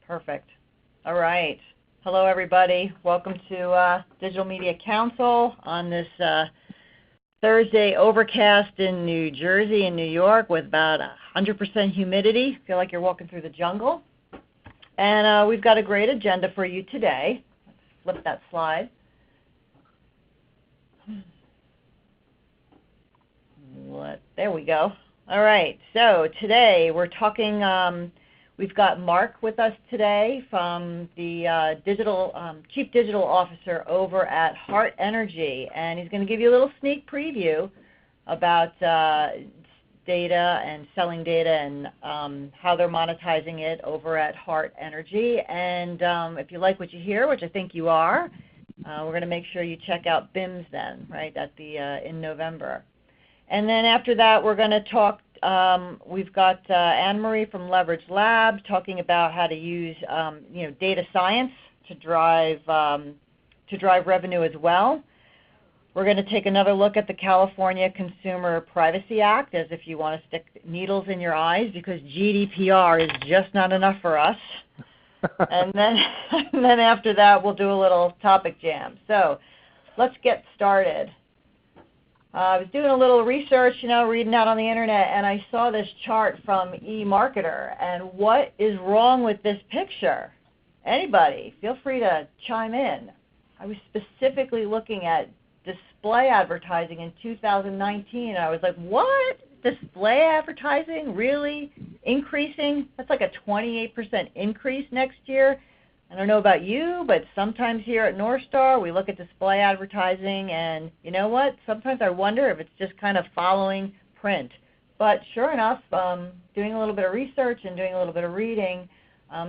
Perfect. All right. Hello, everybody. Welcome to Digital Media Council on this Thursday overcast in New Jersey and New York with about 100% humidity. Feel like you're walking through the jungle. And we've got a great agenda for you today. Let's flip that slide. There we go. All right. So today we're talking. We've got Mark with us today from the Chief Digital Officer over at Hart Energy, and he's going to give you a little sneak preview about data and selling data and how they're monetizing it over at Hart Energy. And if you like what you hear, which I think you are, we're going to make sure you check out BIMS then, right, at in November. And then after that, we're going to talk. We've got Anne-Marie from Leverage Lab talking about how to use data science to drive revenue as well. We're going to take another look at the California Consumer Privacy Act, as if you want to stick needles in your eyes, because GDPR is just not enough for us. and then after that, we'll do a little topic jam. So let's get started. I was doing a little research, reading out on the internet, and I saw this chart from eMarketer. And what is wrong with this picture? Anybody, feel free to chime in. I was specifically looking at display advertising in 2019. I was like, what? Display advertising really increasing? That's like a 28% increase next year. I don't know about you, but sometimes here at North Star, we look at display advertising, and you know what? Sometimes I wonder if it's just kind of following print. But sure enough, doing a little bit of research and doing a little bit of reading,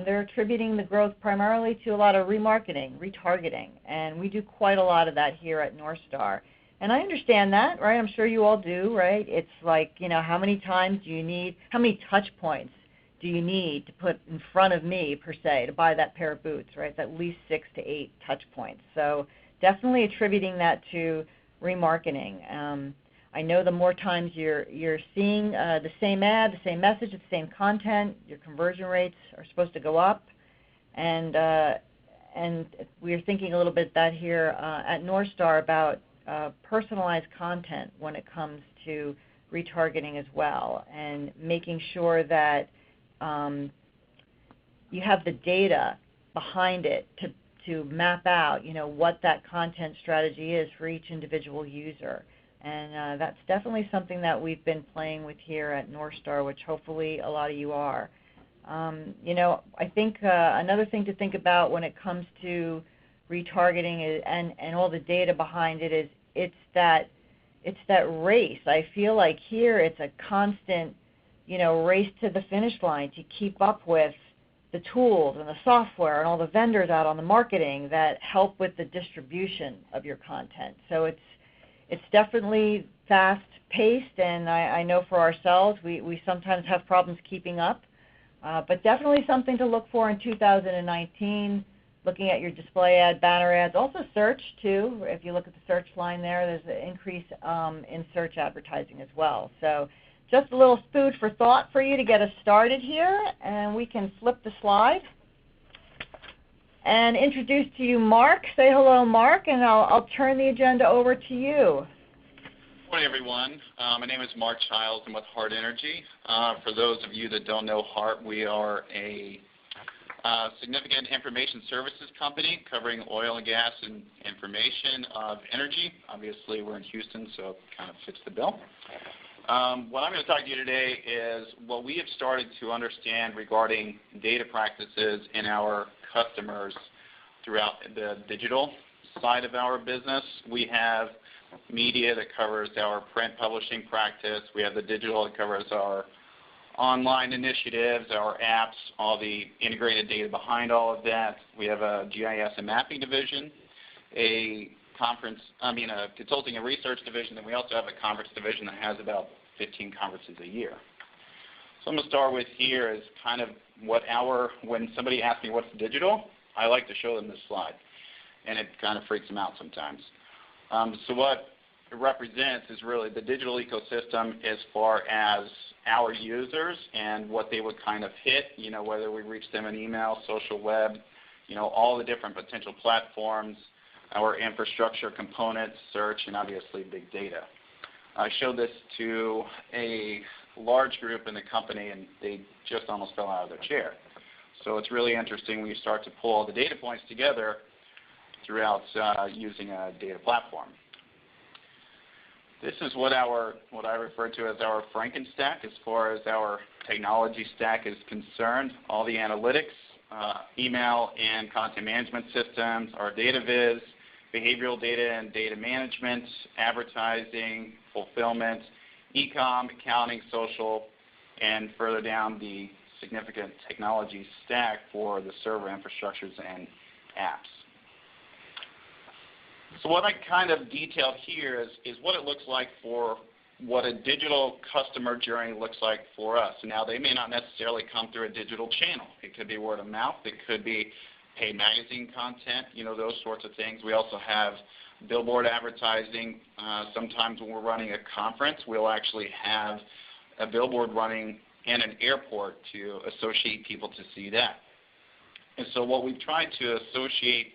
they're attributing the growth primarily to a lot of remarketing, retargeting, and we do quite a lot of that here at North Star. And I understand that, right? I'm sure you all do, right? It's like, how many times do you need, how many touch points do you need to put in front of me, per se, to buy that pair of boots, right? It's at least 6 to 8 touch points. So definitely attributing that to remarketing. I know the more times you're seeing the same ad, the same message, the same content, your conversion rates are supposed to go up. And we're thinking a little bit that here at North Star about personalized content when it comes to retargeting as well, and making sure that you have the data behind it to map out, what that content strategy is for each individual user. And that's definitely something that we've been playing with here at North Star, which hopefully a lot of you are. I think another thing to think about when it comes to retargeting and all the data behind it is it's that race. I feel like here it's a constant race to the finish line to keep up with the tools and the software and all the vendors out on the marketing that help with the distribution of your content. So it's definitely fast-paced, and I know for ourselves we sometimes have problems keeping up, but definitely something to look for in 2019, looking at your display ad, banner ads, also search too. If you look at the search line there, there's an increase in search advertising as well. So just a little food for thought for you to get us started here, and we can flip the slide and introduce to you Mark. Say hello, Mark, and I'll turn the agenda over to you. Good morning, everyone. My name is Mark Childs. I'm with Hart Energy. For those of you that don't know Hart, we are a significant information services company covering oil and gas and information of energy. Obviously, we're in Houston, so it kind of fits the bill. What I'm going to talk to you today is what we have started to understand regarding data practices in our customers throughout the digital side of our business. We have media that covers our print publishing practice. We have the digital that covers our online initiatives, our apps, all the integrated data behind all of that. We have a GIS and mapping division, a consulting and research division, and we also have a conference division that has about 15 conferences a year. So I'm going to start with here is kind of when somebody asks me what's digital, I like to show them this slide, and it kind of freaks them out sometimes. So what it represents is really the digital ecosystem as far as our users and what they would kind of hit, whether we reach them in email, social web, all the different potential platforms, our infrastructure components, search, and obviously big data. I showed this to a large group in the company, and they just almost fell out of their chair. So it's really interesting when you start to pull all the data points together throughout using a data platform. This is what I refer to as our frankenstack as far as our technology stack is concerned. All the analytics, email and content management systems, our data viz, behavioral data and data management, advertising, fulfillment, e-com, accounting, social, and further down the significant technology stack for the server infrastructures and apps. So what I kind of detailed here is what it looks like for what a digital customer journey looks like for us. Now, they may not necessarily come through a digital channel. It could be word of mouth. It could be paid magazine content, those sorts of things. We also have billboard advertising. Sometimes when we're running a conference, we'll actually have a billboard running in an airport to associate people to see that. And so what we've tried to associate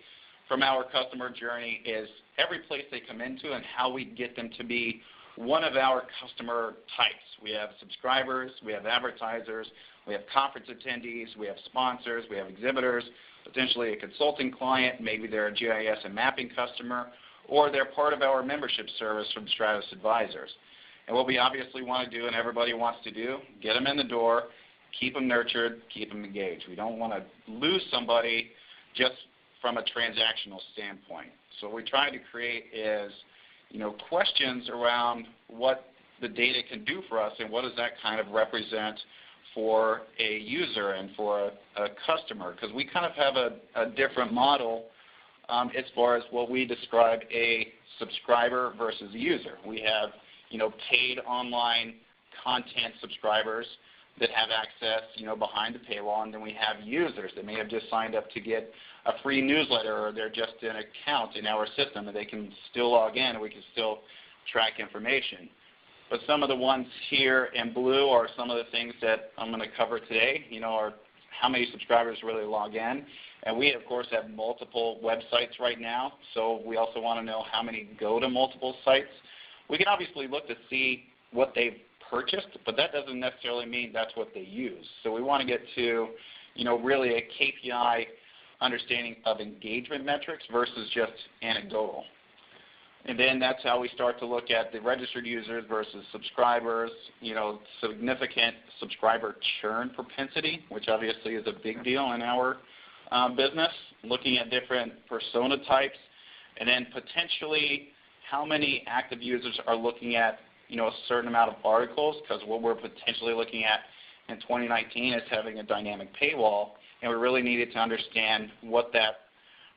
from our customer journey is every place they come into and how we get them to be one of our customer types. We have subscribers, we have advertisers, we have conference attendees, we have sponsors, we have exhibitors, potentially a consulting client, maybe they're a GIS and mapping customer, or they're part of our membership service from Stratus Advisors. And what we obviously want to do, and everybody wants to do, get them in the door, keep them nurtured, keep them engaged. We don't want to lose somebody just from a transactional standpoint. So what we try to create is, questions around what the data can do for us and what does that kind of represent for a user and for a customer, because we kind of have a different model as far as what we describe a subscriber versus a user. We have, paid online content subscribers that have access, behind the paywall, and then we have users that may have just signed up to get a free newsletter, or they're just an account in our system and they can still log in and we can still track information. But some of the ones here in blue are some of the things that I'm going to cover today, are how many subscribers really log in. And we, of course, have multiple websites right now, so we also want to know how many go to multiple sites. We can obviously look to see what they've purchased, but that doesn't necessarily mean that's what they use. So we want to get to, really a KPI understanding of engagement metrics versus just anecdotal. And then that's how we start to look at the registered users versus subscribers, significant subscriber churn propensity, which obviously is a big deal in our business, looking at different persona types, and then potentially how many active users are looking at a certain amount of articles, because what we're potentially looking at in 2019 is having a dynamic paywall, and we really needed to understand what that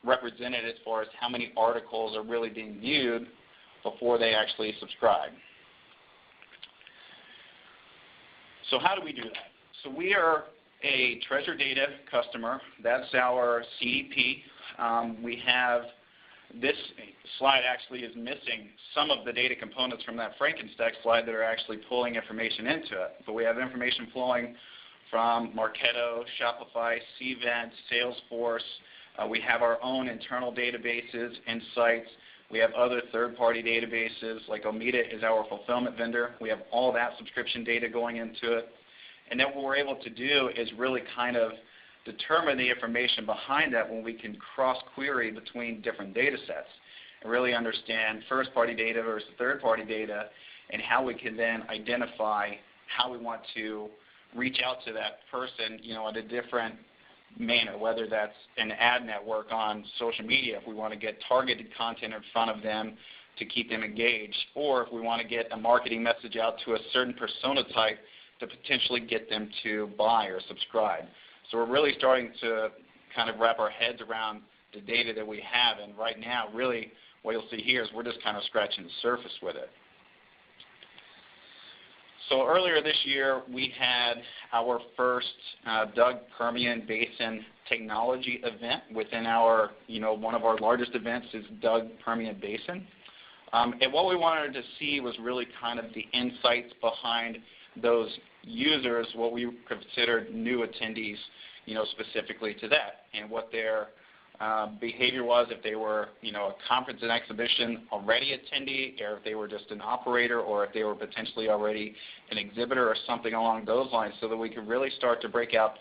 represented as far as how many articles are really being viewed before they actually subscribe. So how do we do that? So we are a Treasure Data customer. That's our CDP. We have this slide actually is missing some of the data components from that frankenstack slide that are actually pulling information into it. But we have information flowing from Marketo, Shopify, Cvent, Salesforce. We have our own internal databases, Insights. We have other third-party databases, like Omeda is our fulfillment vendor. We have all that subscription data going into it. And then what we're able to do is really kind of determine the information behind that when we can cross-query between different data sets and really understand first-party data versus third-party data, and how we can then identify how we want to reach out to that person, in a different manner, whether that's an ad network on social media, if we want to get targeted content in front of them to keep them engaged, or if we want to get a marketing message out to a certain persona type to potentially get them to buy or subscribe. So we're really starting to kind of wrap our heads around the data that we have, and right now, really, what you'll see here is we're just kind of scratching the surface with it. So earlier this year, we had our first Doug Permian Basin technology event within our, one of our largest events is Doug Permian Basin. And what we wanted to see was really kind of the insights behind those users what we consider new attendees, specifically to that, and what their behavior was, if they were, a conference and exhibition already attendee, or if they were just an operator, or if they were potentially already an exhibitor or something along those lines, so that we could really start to break out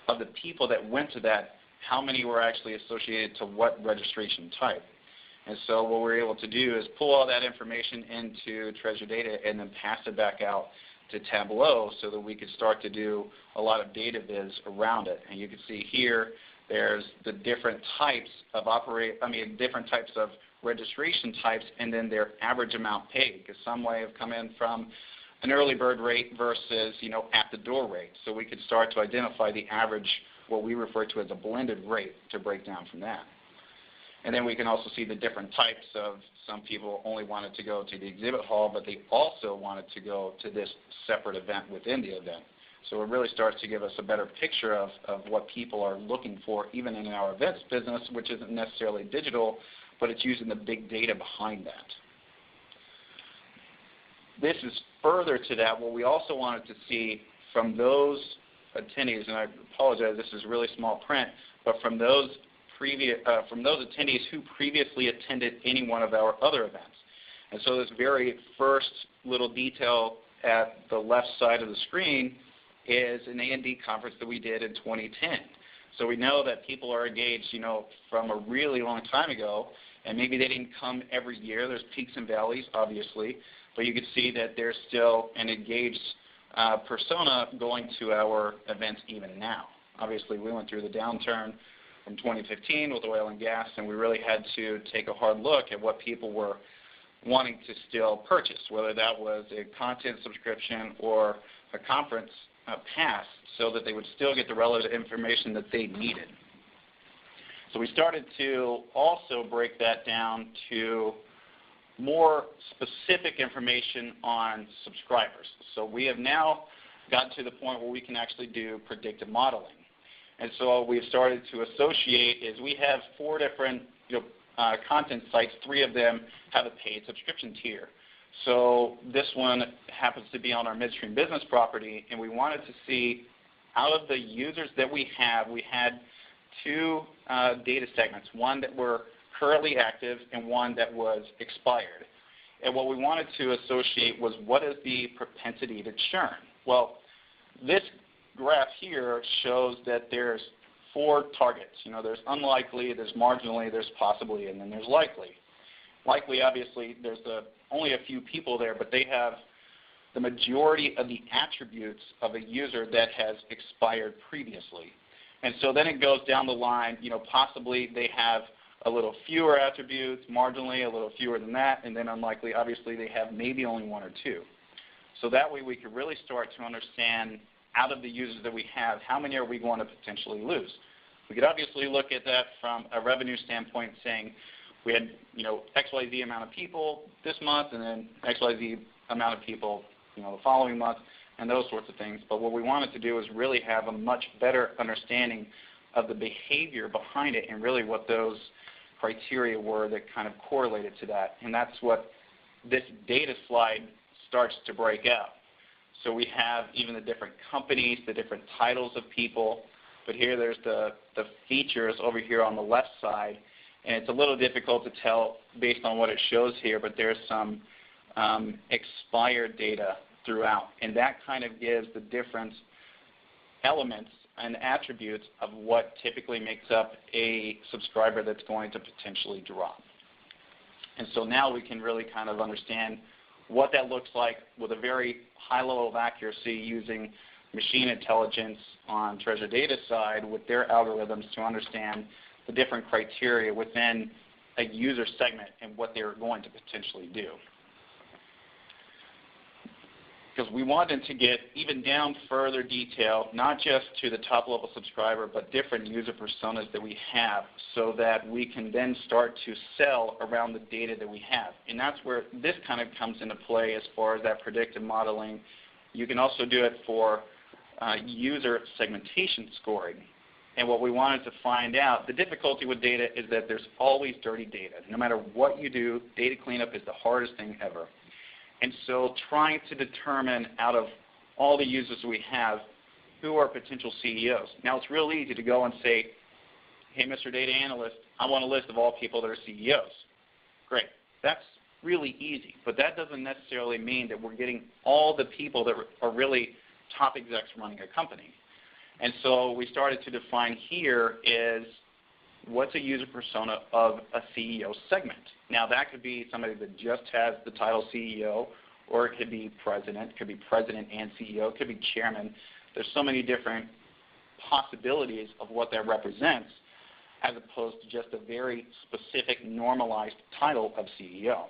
of the people that went to that, how many were actually associated to what registration type. And so what we're able to do is pull all that information into Treasure Data and then pass it back out to Tableau so that we could start to do a lot of data viz around it. And you can see here there's the different types of different types of registration types, and then their average amount paid, because some may have come in from an early bird rate versus at the door rate. So we could start to identify the average, what we refer to as a blended rate, to break down from that. And then we can also see the different types of, some people only wanted to go to the exhibit hall, but they also wanted to go to this separate event within the event. So it really starts to give us a better picture of what people are looking for, even in our events business, which isn't necessarily digital, but it's using the big data behind that. This is further to that, what we also wanted to see from those attendees, and I apologize, this is really small print, but from those attendees who previously attended any one of our other events. And so this very first little detail at the left side of the screen is an A&D conference that we did in 2010. So we know that people are engaged, from a really long time ago, and maybe they didn't come every year. There's peaks and valleys, obviously, but you can see that there's still an engaged persona going to our events even now. Obviously, we went through the downturn from 2015 with oil and gas, and we really had to take a hard look at what people were wanting to still purchase, whether that was a content subscription or a conference pass, so that they would still get the relevant information that they needed. So we started to also break that down to more specific information on subscribers. So we have now gotten to the point where we can actually do predictive modeling. And so what we've started to associate is we have 4 different content sites. 3 of them have a paid subscription tier. So this one happens to be on our midstream business property, and we wanted to see, out of the users that we had 2 data segments, one that were currently active and one that was expired. And what we wanted to associate was, what is the propensity to churn? Well, this graph here shows that there's 4 targets. There's unlikely, there's marginally, there's possibly, and then there's likely. Likely, obviously, there's only a few people there, but they have the majority of the attributes of a user that has expired previously. And so then it goes down the line, possibly they have a little fewer attributes, marginally a little fewer than that, and then unlikely, obviously, they have maybe only 1 or 2. So that way we could really start to understand, out of the users that we have, how many are we going to potentially lose? We could obviously look at that from a revenue standpoint, saying we had XYZ amount of people this month, and then XYZ amount of people the following month, and those sorts of things. But what we wanted to do is really have a much better understanding of the behavior behind it, and really what those criteria were that kind of correlated to that. And that's what this data slide starts to break out. So we have even the different companies, the different titles of people, but here there's the features over here on the left side, and it's a little difficult to tell based on what it shows here, but there's some expired data throughout, and that kind of gives the different elements and attributes of what typically makes up a subscriber that's going to potentially drop. And so now we can really kind of understand what that looks like with a very high level of accuracy, using machine intelligence on Treasure Data side with their algorithms to understand the different criteria within a user segment and what they're going to potentially do. Because we wanted to get even down further detail, not just to the top level subscriber, but different user personas that we have, so that we can then start to sell around the data that we have. And that's where this kind of comes into play as far as that predictive modeling. You can also do it for user segmentation scoring. And what we wanted to find out, the difficulty with data is that there's always dirty data. No matter what you do, data cleanup is the hardest thing ever. And so trying to determine, out of all the users we have who are potential CEOs. Now, it's real easy to go and say, hey, Mr. Data Analyst, I want a list of all people that are CEOs. Great. That's really easy, but that doesn't necessarily mean that we're getting all the people that are really top execs running a company. And so we started to define here is what's a user persona of a CEO segment. Now, that could be somebody that just has the title CEO, or it could be president and CEO, it could be chairman. There's so many different possibilities of what that represents as opposed to just a very specific normalized title of CEO.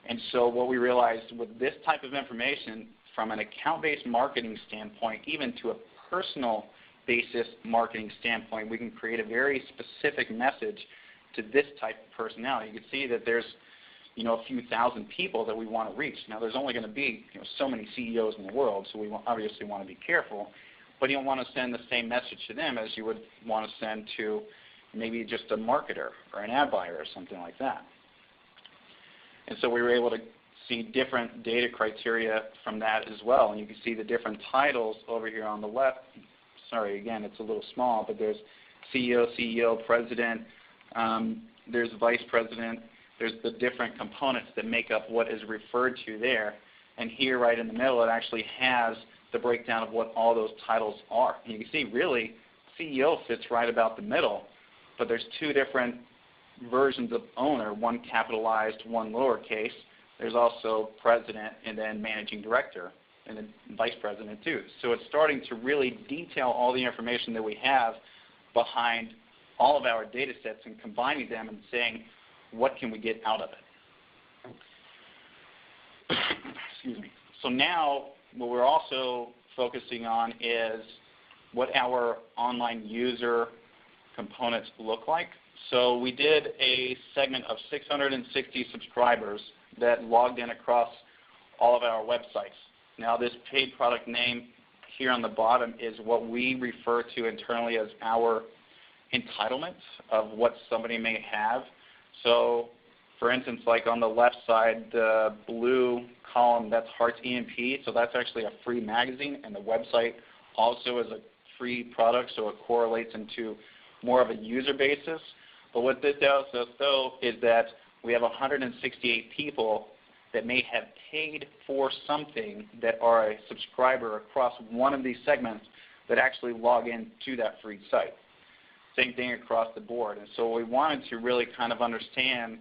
And so what we realized with this type of information from an account-based marketing standpoint, even to a personal basis marketing standpoint, we can create a very specific message to this type of personality. You can see that there's a few thousand people that we want to reach. Now, there's only going to be so many CEOs in the world, so we obviously want to be careful. But you don't want to send the same message to them as you would want to send to maybe just a marketer or an ad buyer or something like that. And so we were able to see different data criteria from that as well. And you can see the different titles over here on the left. Sorry, again, it's a little small, but there's CEO, president, there's vice president. There's the different components that make up what is referred to there. And here right in the middle, it actually has the breakdown of what all those titles are. And you can see really CEO fits right about the middle, but there's two different versions of owner, one capitalized, one lowercase. There's also president and then managing director and then vice president too. So it's starting to really detail all the information that we have behind all of our data sets and combining them and saying, what can we get out of it? Excuse me. So now what we're also focusing on is what our online user components look like. So we did a segment of 660 subscribers that logged in across all of our websites. Now, this paid product name here on the bottom is what we refer to internally as our entitlement of what somebody may have. So, for instance, like on the left side, the blue column, that's Hart's EMP. So that's actually a free magazine, and the website also is a free product, so it correlates into more of a user basis. But what this does, though, is that we have 168 people that may have paid for something that are a subscriber across one of these segments that actually log in to that free site. Same thing across the board. And so we wanted to really kind of understand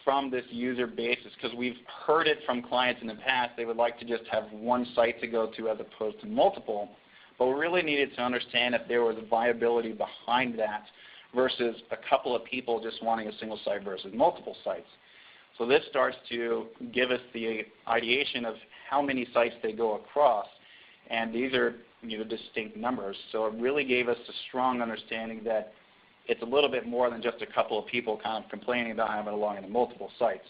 from this user basis, because we've heard it from clients in the past, they would like to just have one site to go to as opposed to multiple. But we really needed to understand if there was a viability behind that versus a couple of people just wanting a single site versus multiple sites. So this starts to give us the ideation of how many sites they go across, and these are distinct numbers. So it really gave us a strong understanding that it's a little bit more than just a couple of people kind of complaining about having to log into multiple sites.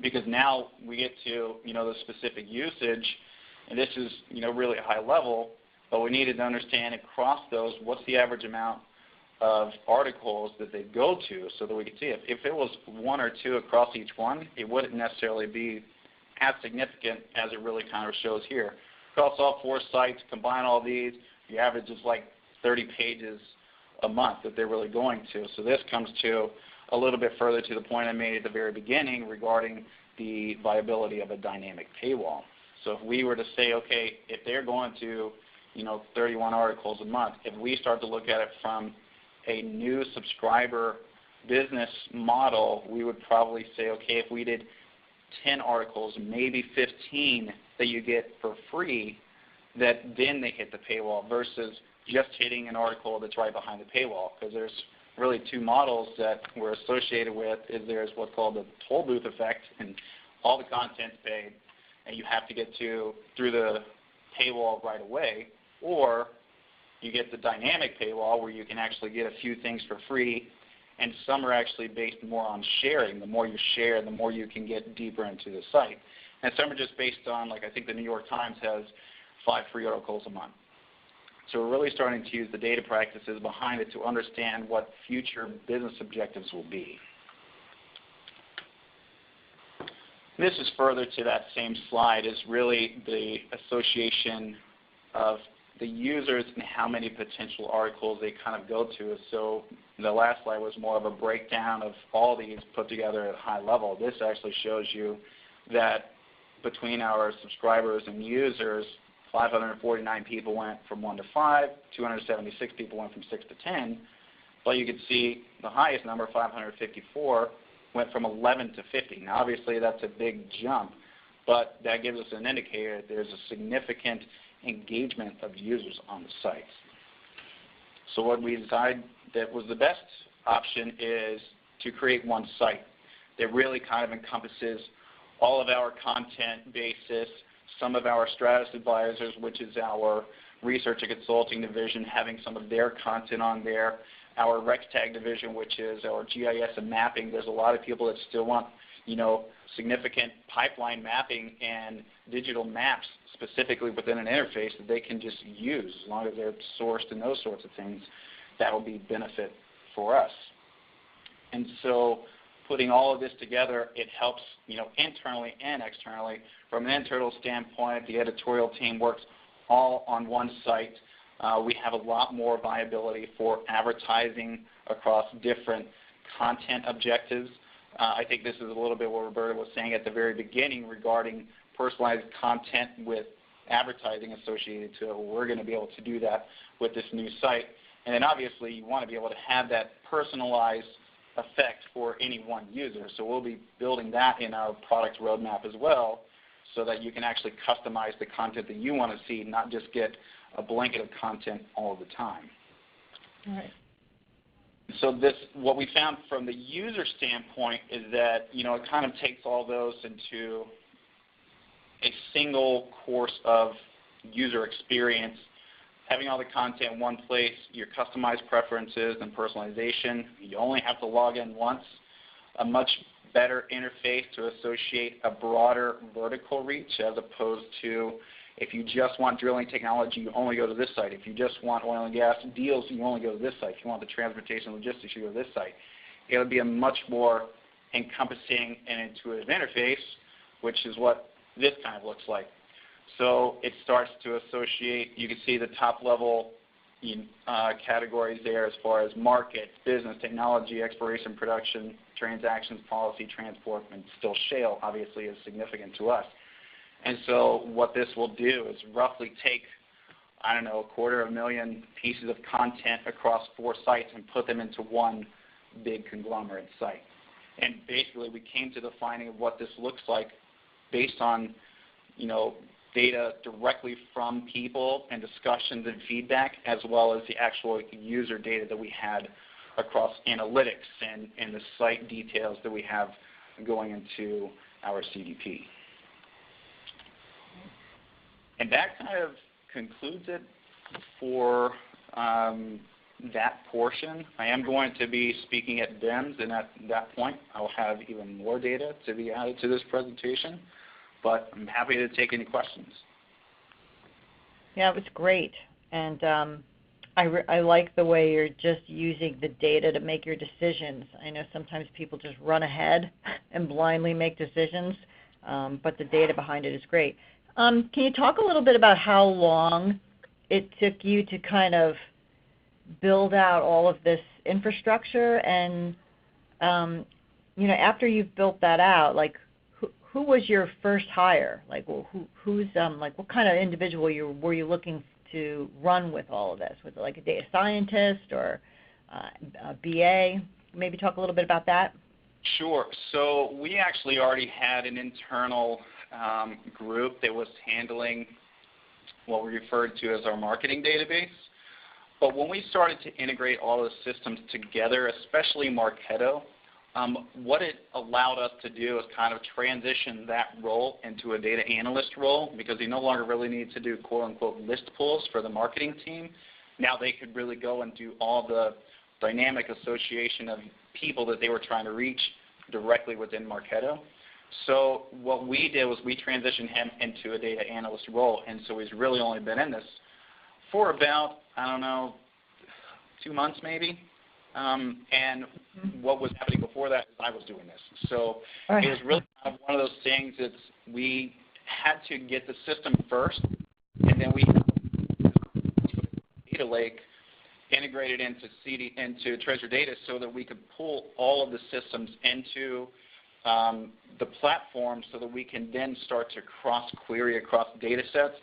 Because now we get to the specific usage, and this is really high level, but we needed to understand across those what's the average amount of articles that they go to so that we could see it. If it was one or two across each one, it wouldn't necessarily be as significant as it really kind of shows here. Across all four sites, combine all these, the average is like 30 pages a month that they're really going to. So this comes to a little bit further to the point I made at the very beginning regarding the viability of a dynamic paywall. So if we were to say, okay, if they're going to 31 articles a month, if we start to look at it from a new subscriber business model, we would probably say, okay, if we did 10 articles, maybe 15 that you get for free, that then they hit the paywall versus just hitting an article that's right behind the paywall. Because there's really two models that we're associated with. There's what's called the toll booth effect, and all the content's paid, and you have to get through the paywall right away, or you get the dynamic paywall where you can actually get a few things for free, and some are actually based more on sharing. The more you share, the more you can get deeper into the site. And some are just based on, like I think the New York Times has 5 free articles a month. So we're really starting to use the data practices behind it to understand what future business objectives will be. This is further to that same slide, is really the association of the users and how many potential articles they kind of go to. So the last slide was more of a breakdown of all these put together at a high level. This actually shows you that between our subscribers and users, 549 people went from 1 to 5, 276 people went from 6 to 10, but you could see the highest number, 554, went from 11 to 50. Now obviously that's a big jump, but that gives us an indicator that there's a significant engagement of users on the site. So what we decided that was the best option is to create one site that really kind of encompasses all of our content basis, some of our Stratus advisors, which is our research and consulting division, having some of their content on there, our RexTag division, which is our GIS and mapping. There's a lot of people that still want, significant pipeline mapping and digital maps specifically within an interface that they can just use as long as they're sourced and those sorts of things. That will be benefit for us. And so putting all of this together, it helps, internally and externally. From an internal standpoint, the editorial team works all on one site. We have a lot more viability for advertising across different content objectives. I think this is a little bit what Roberta was saying at the very beginning regarding personalized content with advertising associated to it. We're going to be able to do that with this new site. And then obviously you want to be able to have that personalized effect for any one user. So we'll be building that in our product roadmap as well so that you can actually customize the content that you want to see, not just get a blanket of content all the time. All right. So what we found from the user standpoint is that, it kind of takes all those into a single course of user experience, having all the content in one place, your customized preferences and personalization. You only have to log in once, a much better interface to associate a broader vertical reach as opposed to if you just want drilling technology, you only go to this site. If you just want oil and gas deals, you only go to this site. If you want the transportation logistics, you go to this site. It would be a much more encompassing and intuitive interface, which is what this kind of looks like. So it starts to associate, you can see the top level categories there as far as market, business, technology, exploration, production, transactions, policy, transport, and still shale obviously is significant to us. And so what this will do is roughly take, 250,000 pieces of content across 4 sites and put them into one big conglomerate site. And basically we came to the finding of what this looks like based on, data directly from people and discussions and feedback, as well as the actual user data that we had across analytics and the site details that we have going into our CDP. And that kind of concludes it for that portion. I am going to be speaking at DEMS, and at that point I'll have even more data to be added to this presentation, but I'm happy to take any questions. Yeah, it was great. And I like the way you're just using the data to make your decisions. I know sometimes people just run ahead and blindly make decisions, but the data behind it is great. Can you talk a little bit about how long it took you to kind of build out all of this infrastructure? And, after you've built that out, who was your first hire? Who's what kind of individual were you looking to run with all of this? Was it like a data scientist or a BA? Maybe talk a little bit about that. Sure. So we actually already had an internal group that was handling what we referred to as our marketing database. But when we started to integrate all the systems together, especially Marketo, what it allowed us to do is kind of transition that role into a data analyst role, because you no longer really need to do quote-unquote list pulls for the marketing team. Now they could really go and do all the dynamic association of people that they were trying to reach directly within Marketo. So what we did was we transitioned him into a data analyst role, and so he's really only been in this for about, 2 months maybe. And what was happening before that is I was doing this. So Right. it was really kind of one of those things that we had to get the system first, and then we data lake integrated into Treasure Data so that we could pull all of the systems into the platform so that we can then start to cross-query across data sets.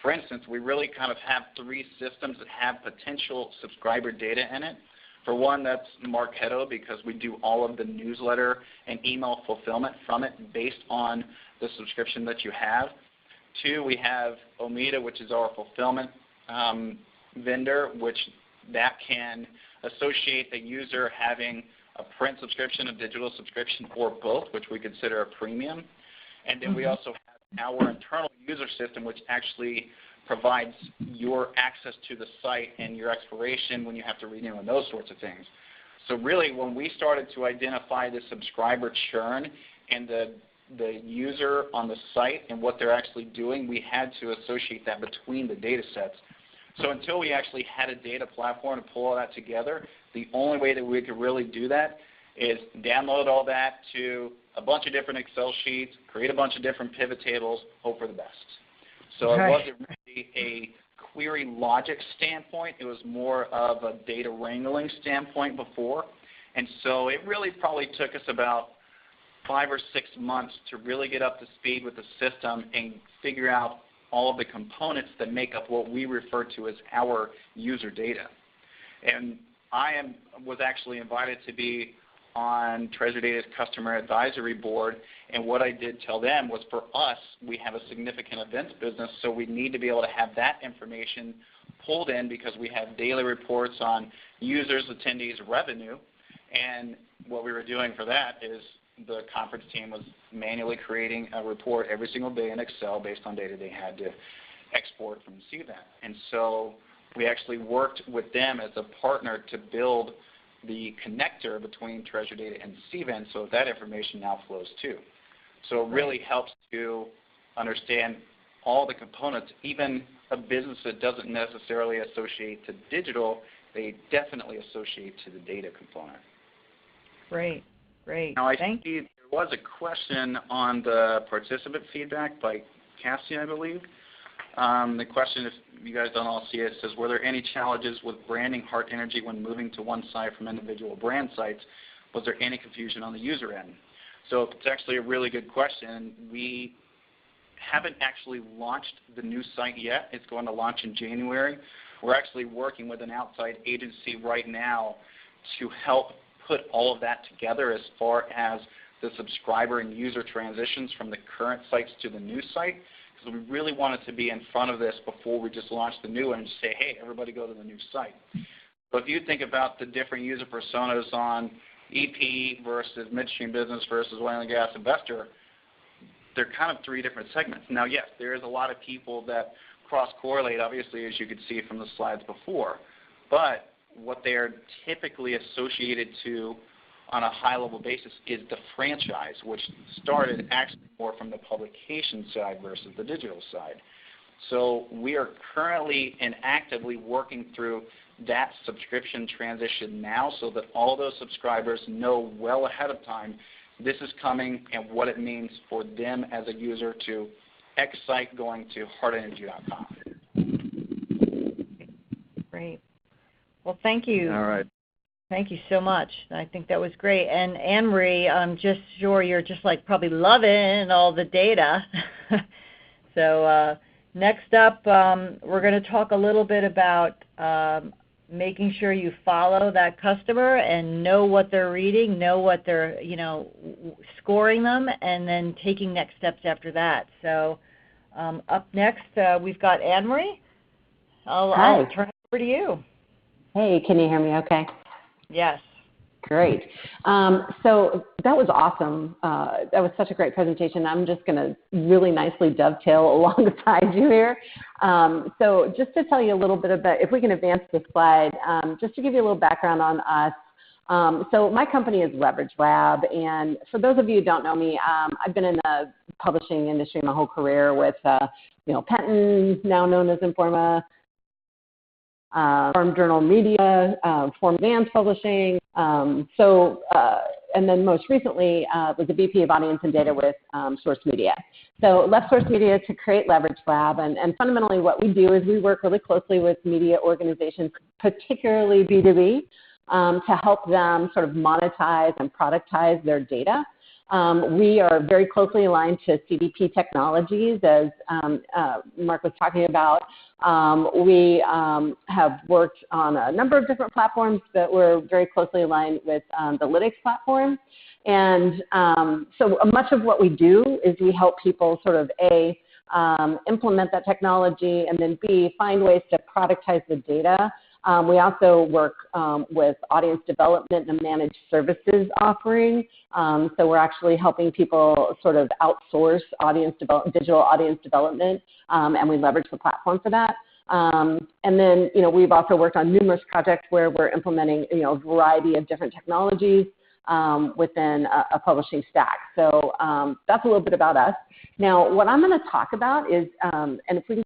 For instance, we really kind of have 3 systems that have potential subscriber data in it. For one, that's Marketo, because we do all of the newsletter and email fulfillment from it based on the subscription that you have. 2, we have Omeda, which is our fulfillment vendor, which that can associate a user having a print subscription, a digital subscription, or both, which we consider a premium. And then we also have our internal user system, which actually provides your access to the site and your expiration when you have to renew and those sorts of things. So really, when we started to identify the subscriber churn and the user on the site and what they're actually doing, we had to associate that between the data sets. So until we actually had a data platform to pull all that together, the only way that we could really do that is download all that to a bunch of different Excel sheets, create a bunch of different pivot tables, hope for the best. So it wasn't really a query logic standpoint. It was more of a data wrangling standpoint before. And so it really probably took us about 5 or 6 months to really get up to speed with the system and figure out all of the components that make up what we refer to as our user data. And I was actually invited to be on Treasure Data's customer advisory board, and what I did tell them was, for us, we have a significant events business, so we need to be able to have that information pulled in because we have daily reports on users, attendees, revenue. And what we were doing for that is the conference team was manually creating a report every single day in Excel based on data they had to export from CVent. And so we actually worked with them as a partner to build the connector between Treasure Data and CVent so that information now flows too. So it really helps to understand all the components. Even a business that doesn't necessarily associate to digital, they definitely associate to the data component. Great, great. Now I Thank see there was a question on the participant feedback by Cassie, I believe. The question, if you guys don't all see it, says, were there any challenges with branding Hart Energy when moving to one site from individual brand sites? Was there any confusion on the user end? So it's actually a really good question. We haven't actually launched the new site yet. It's going to launch in January. We're actually working with an outside agency right now to help put all of that together as far as the subscriber and user transitions from the current sites to the new site. So we really wanted to be in front of this before we just launch the new one and just say, hey, everybody go to the new site. So if you think about the different user personas on EP versus midstream business versus oil and gas investor, they're kind of 3 different segments. Now, yes, there is a lot of people that cross-correlate, obviously, as you could see from the slides before. But what they are typically associated to on a high-level basis is the franchise, which started actually more from the publication side versus the digital side. So we are currently and actively working through that subscription transition now so that all those subscribers know well ahead of time this is coming and what it means for them as a user to X site going to hartenergy.com. Great. Well, thank you. All right. Thank you so much. I think that was great. And Anne-Marie, I'm just sure you're just like probably loving all the data. So next up, we're going to talk a little bit about making sure you follow that customer and know what they're reading, know what they're, scoring them, and then taking next steps after that. So up next, we've got Anne-Marie. I'll turn it over to you. Hey, can you hear me okay? Yes. Great. So that was awesome. That was such a great presentation. I'm just going to really nicely dovetail alongside you here. So just to tell you a little bit about, if we can advance the slide, just to give you a little background on us. So my company is Leverage Lab, and for those of you who don't know me, I've been in the publishing industry my whole career with, Penton, now known as Informa, Forum Journal Media, Forum Advanced Publishing. And then most recently was the VP of Audience and Data with Source Media. So left Source Media to create Leverage Lab. And fundamentally what we do is we work really closely with media organizations, particularly B2B, to help them sort of monetize and productize their data. We are very closely aligned to CDP technologies, as Mark was talking about. We have worked on a number of different platforms, but we're very closely aligned with the Lytics platform. And so much of what we do is we help people sort of A, implement that technology, and then B, find ways to productize the data. We also work with audience development and managed services offering. So we're actually helping people sort of outsource digital audience development, and we leverage the platform for that. And then, we've also worked on numerous projects where we're implementing, a variety of different technologies within a publishing stack. So that's a little bit about us. Now, what I'm going to talk about is, and if we can,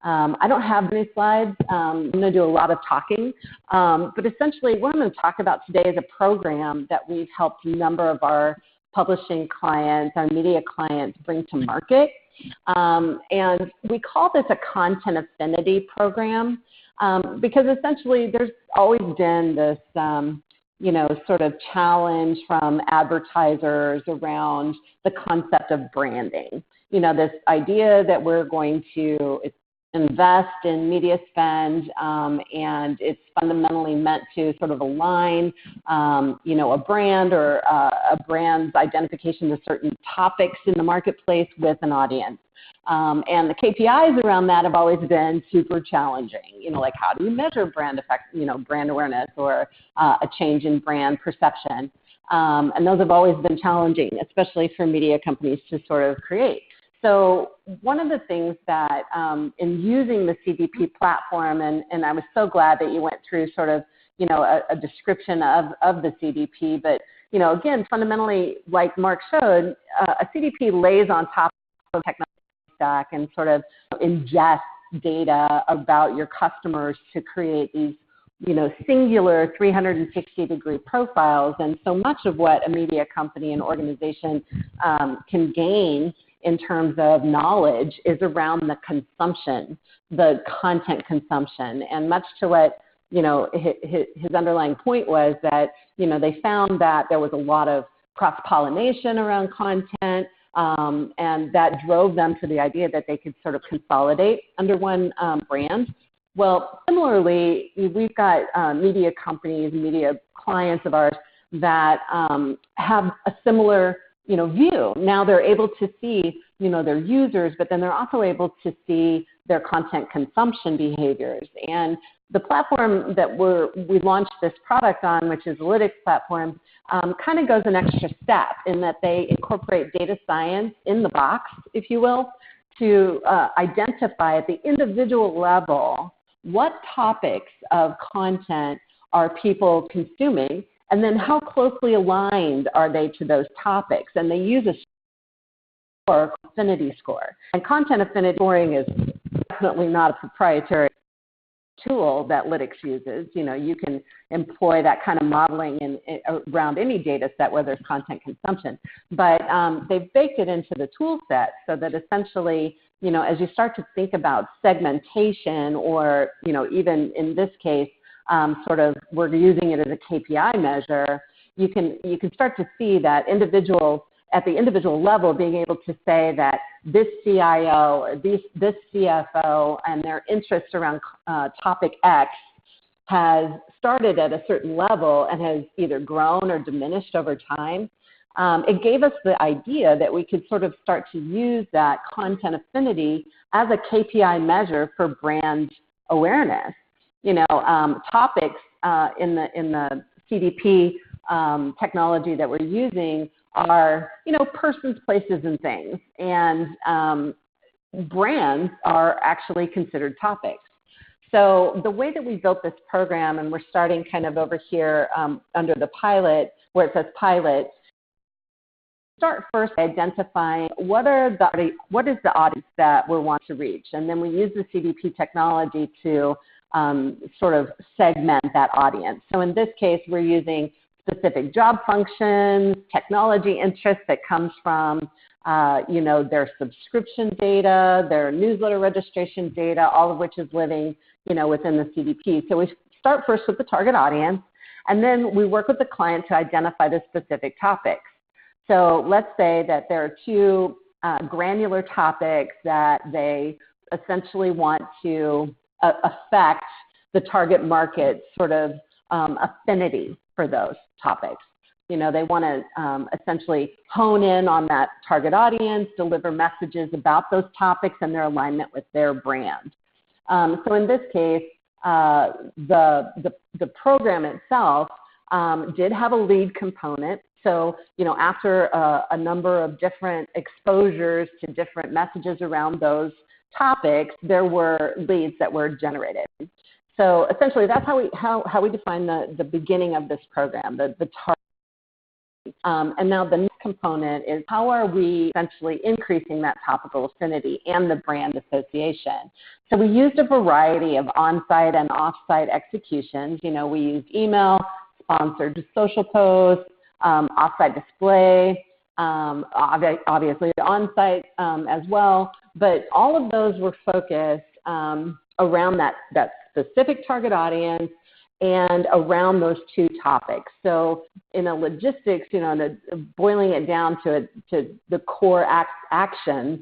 I don't have any slides. I'm going to do a lot of talking. But essentially, what I'm going to talk about today is a program that we've helped a number of our publishing clients, our media clients, bring to market. And we call this a content affinity program because essentially there's always been this, sort of challenge from advertisers around the concept of branding. This idea that we're going to invest in media spend, and it's fundamentally meant to sort of align, a brand or a brand's identification with certain topics in the marketplace with an audience. And the KPIs around that have always been super challenging. Like how do you measure brand effect, brand awareness or a change in brand perception? And those have always been challenging, especially for media companies to sort of create. So one of the things that in using the CDP platform, and I was so glad that you went through sort of, a description of the CDP, but, again, fundamentally, like Mark showed, a CDP lays on top of technology stack and sort of ingests data about your customers to create these, singular 360-degree profiles. And so much of what a media company and organization can gain in terms of knowledge is around the consumption, the content consumption. And much to what, his underlying point was that, they found that there was a lot of cross-pollination around content, and that drove them to the idea that they could sort of consolidate under one brand. Well, similarly, we've got media companies, media clients of ours that have a similar view. Now they're able to see, their users, but then they're also able to see their content consumption behaviors. And the platform that we launched this product on, which is the Lytics platform, kind of goes an extra step in that they incorporate data science in the box, if you will, to identify at the individual level what topics of content are people consuming, and then how closely aligned are they to those topics? And they use a score, affinity score. And content affinity scoring is definitely not a proprietary tool that Lytics uses. You can employ that kind of modeling around any data set where there's content consumption. But they've baked it into the tool set so that essentially, as you start to think about segmentation or, even in this case, sort of we're using it as a KPI measure, you can start to see that individuals at the individual level being able to say that this CIO or this CFO and their interest around topic X has started at a certain level and has either grown or diminished over time. It gave us the idea that we could sort of start to use that content affinity as a KPI measure for brand awareness. Topics in the CDP technology that we're using are, persons, places, and things. And brands are actually considered topics. So the way that we built this program, and we're starting kind of over here under the pilot, where it says pilot, start first by identifying what is the audience that we want to reach, and then we use the CDP technology to sort of segment that audience. So in this case, we're using specific job functions, technology interest that comes from their subscription data, their newsletter registration data, all of which is living within the CDP. So we start first with the target audience, and then we work with the client to identify the specific topics. So let's say that there are two granular topics that they essentially want to affect the target market sort of affinity for those topics. They want to essentially hone in on that target audience, deliver messages about those topics and their alignment with their brand. So in this case, the program itself did have a lead component. So, after a number of different exposures to different messages around those topics, there were leads that were generated. So essentially, that's how we define the beginning of this program, the target. And now the next component is how are we essentially increasing that topical affinity and the brand association. So we used a variety of on-site and off-site executions. We used email, sponsored social posts, off-site display, obviously on-site as well. But all of those were focused around that specific target audience and around those two topics. So in a logistics, boiling it down to the core actions,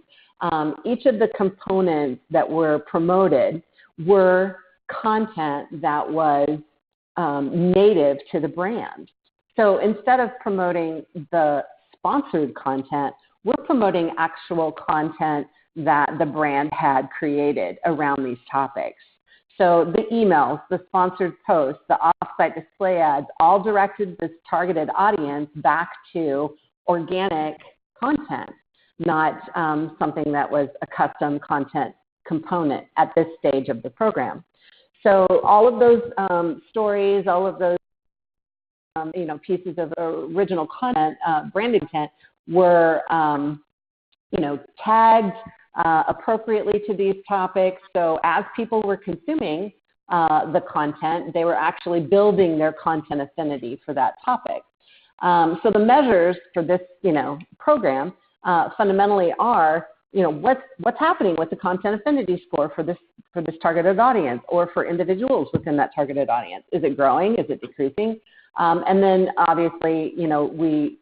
each of the components that were promoted were content that was native to the brand. So instead of promoting the sponsored content, we're promoting actual content that the brand had created around these topics. So the emails, the sponsored posts, the off-site display ads all directed this targeted audience back to organic content, not something that was a custom content component at this stage of the program. So all of those stories, all of those pieces of original content, branded content, were tagged appropriately to these topics. So as people were consuming the content, they were actually building their content affinity for that topic. So the measures for this program fundamentally are what's happening with the content affinity score for this targeted audience or for individuals within that targeted audience. Is it growing? Is it decreasing? And then obviously we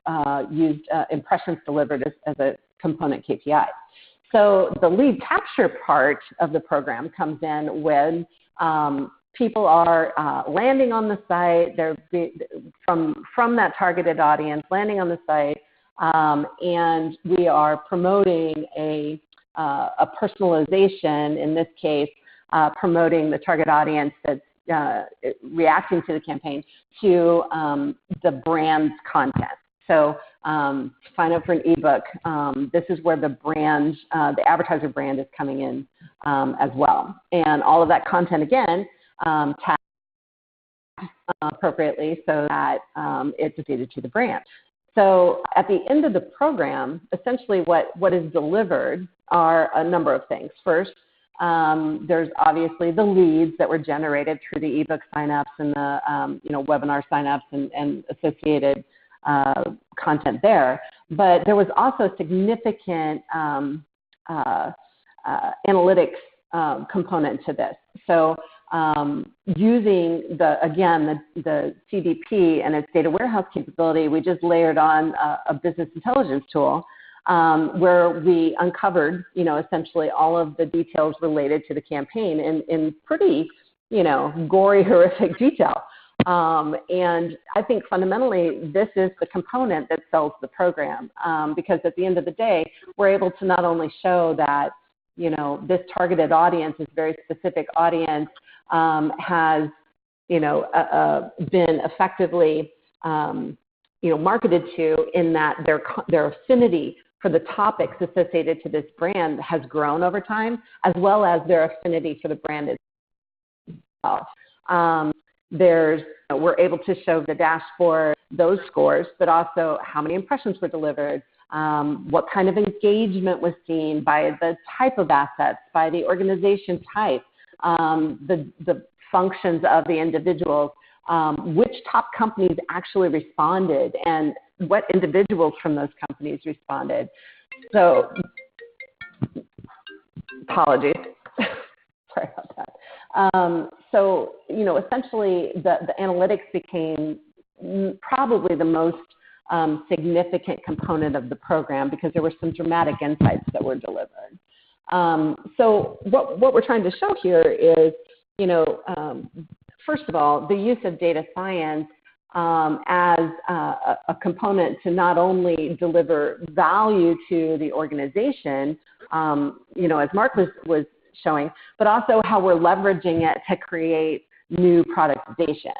used impressions delivered as a component KPI. So the lead capture part of the program comes in when people are landing on the site. They're from that targeted audience landing on the site, and we are promoting a personalization. In this case, promoting the target audience that's reacting to the campaign to the brand's content. So sign up for an ebook. This is where the brand, the advertiser brand is coming in as well. And all of that content, again, tagged appropriately so that it's associated to the brand. So at the end of the program, essentially what is delivered are a number of things. First, there's obviously the leads that were generated through the ebook signups and the webinar signups and associated content there. But there was also significant analytics component to this. So using the CDP and its data warehouse capability, we just layered on a business intelligence tool where we uncovered, essentially all of the details related to the campaign in pretty, gory, horrific detail. And I think fundamentally this is the component that sells the program because at the end of the day, we're able to not only show that, this targeted audience, this very specific audience has, been effectively, marketed to in that their affinity for the topics associated to this brand has grown over time, as well as their affinity for the brand itself. We're able to show the dashboard those scores, but also how many impressions were delivered, what kind of engagement was seen by the type of assets, by the organization type, the functions of the individuals, which top companies actually responded, and what individuals from those companies responded. So, apologies. Sorry about that. So, essentially the analytics became probably the most significant component of the program because there were some dramatic insights that were delivered. So what we're trying to show here is, first of all, the use of data science as a component to not only deliver value to the organization, as Mark was showing, but also how we're leveraging it to create new productization.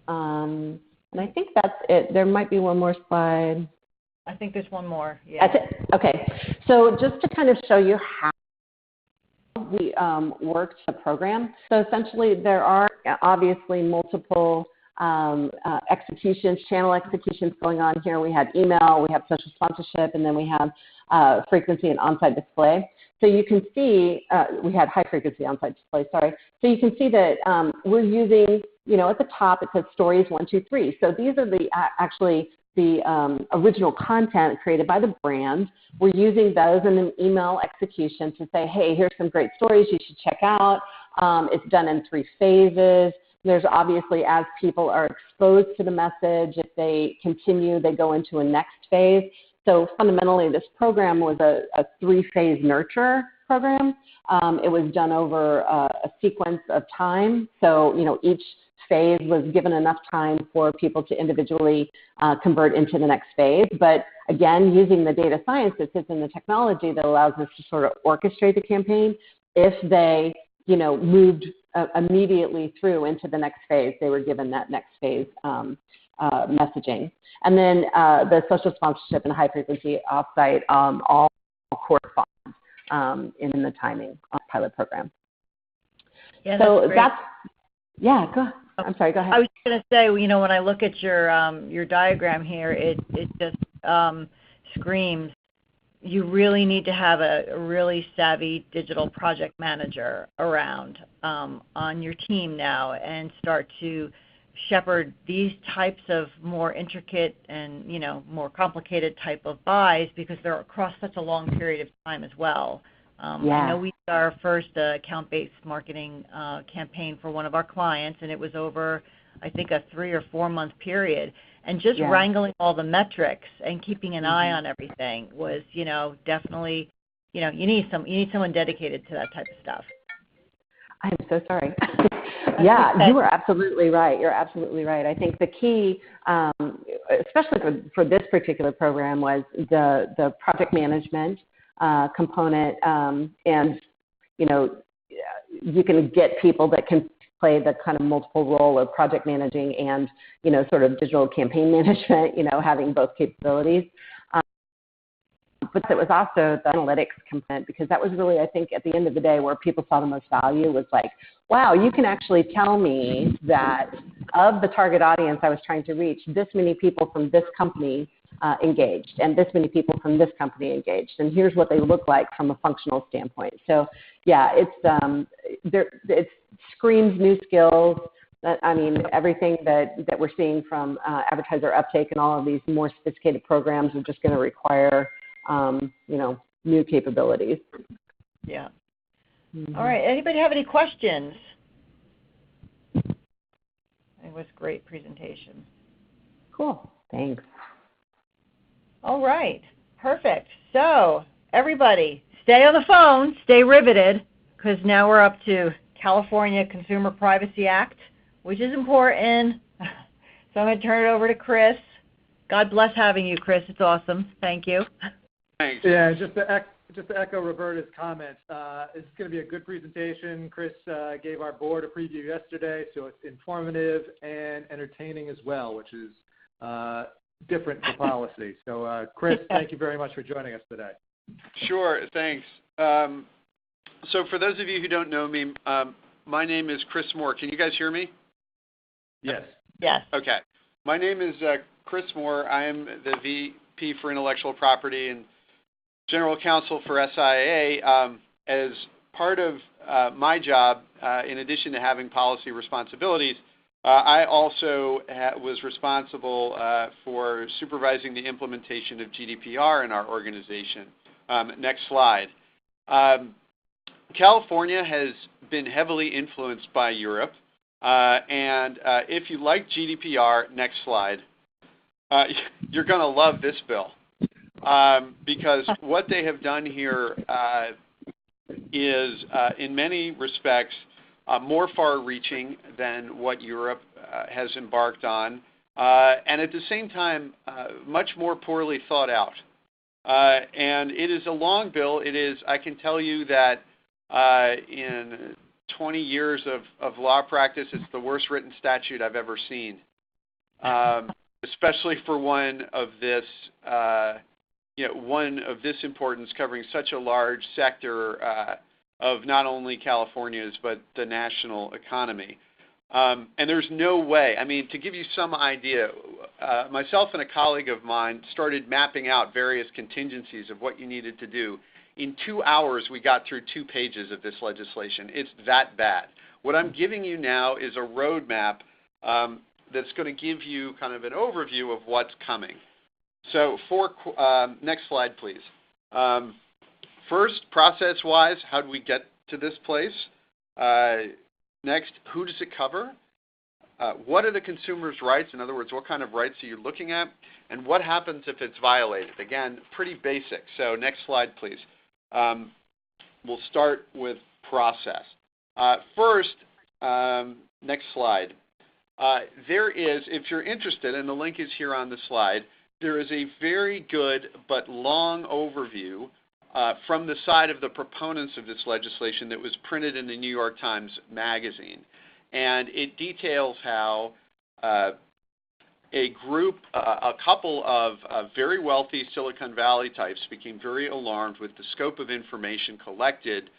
And I think that's it. There might be one more slide. I think there's one more. Yeah. That's it. Okay. So just to kind of show you how we worked the program. So essentially there are obviously multiple executions, channel executions going on here. We had email, we have social sponsorship, and then we have frequency and on-site display. So you can see, we had high frequency on-site display, sorry. So you can see that we're using, at the top it says stories 1, 2, 3. So these are actually the original content created by the brand. We're using those in an email execution to say, hey, here's some great stories you should check out. It's done in 3 phases. There's obviously, as people are exposed to the message, if they continue, they go into a next phase. So fundamentally, this program was a 3-phase nurture program. It was done over a sequence of time. So, each phase was given enough time for people to individually convert into the next phase. But again, using the data science that sits in the technology that allows us to sort of orchestrate the campaign, if they, moved immediately through into the next phase, they were given that next phase messaging. And then the social sponsorship and high frequency offsite all correspond in the timing of the pilot program. Yeah, so that's I'm sorry, go ahead. I was going to say, when I look at your diagram here, it just screams you really need to have a really savvy digital project manager around on your team now and start to shepherd these types of more intricate and more complicated type of buys because they're across such a long period of time as well. I know we did our first account-based marketing campaign for one of our clients, and it was over, I think, a 3 or 4 month period. And just wrangling all the metrics and keeping an eye on everything was, definitely, you need someone dedicated to that type of stuff. I am so sorry. Yeah, you are absolutely right. You're absolutely right. I think the key, especially for this particular program, was the project management component, and you can get people that can play the kind of multiple role of project managing and sort of digital campaign management, having both capabilities. But it was also the analytics component because that was really, I think, at the end of the day where people saw the most value was like, wow, you can actually tell me that of the target audience I was trying to reach, this many people from this company engaged and this many people from this company engaged. And here's what they look like from a functional standpoint. So, yeah, it screams new skills. Everything that we're seeing from advertiser uptake and all of these more sophisticated programs are just going to require new capabilities. Yeah. Mm-hmm. All right. Anybody have any questions? It was a great presentation. Cool. Thanks. All right. Perfect. So, everybody, stay on the phone, stay riveted, because now we're up to California Consumer Privacy Act, which is important. So I'm going to turn it over to Chris. God bless having you, Chris. It's awesome. Thank you. Thanks. Yeah, just to echo Roberta's comments, it's going to be a good presentation. Chris gave our board a preview yesterday, so it's informative and entertaining as well, which is different for policy. So, Chris, thank you very much for joining us today. Sure, thanks. So for those of you who don't know me, my name is Chris Moore. Can you guys hear me? Yes. Yes. Okay. My name is Chris Moore. I am the VP for Intellectual Property and General Counsel for SIA. As part of my job, in addition to having policy responsibilities, I also was responsible for supervising the implementation of GDPR in our organization. Next slide. California has been heavily influenced by Europe, and if you like GDPR, next slide, you're going to love this bill, because what they have done here is, in many respects, more far-reaching than what Europe has embarked on, and at the same time, much more poorly thought out. And it is a long bill. It is, I can tell you that in 20 years of law practice, it's the worst written statute I've ever seen, especially for one of this importance, covering such a large sector of not only California's but the national economy. And there's no way, I mean, to give you some idea, myself and a colleague of mine started mapping out various contingencies of what you needed to do. In 2 hours, we got through 2 pages of this legislation. It's that bad. What I'm giving you now is a roadmap that's going to give you kind of an overview of what's coming. So next slide, please. First, process-wise, how do we get to this place? Next, who does it cover? What are the consumer's rights? In other words, what kind of rights are you looking at? And what happens if it's violated? Again, pretty basic. So next slide, please. We'll start with process. First, next slide. There is, if you're interested, and the link is here on the slide, there is a very good but long overview from the side of the proponents of this legislation that was printed in the New York Times Magazine. And it details how a couple of very wealthy Silicon Valley types became very alarmed with the scope of information collected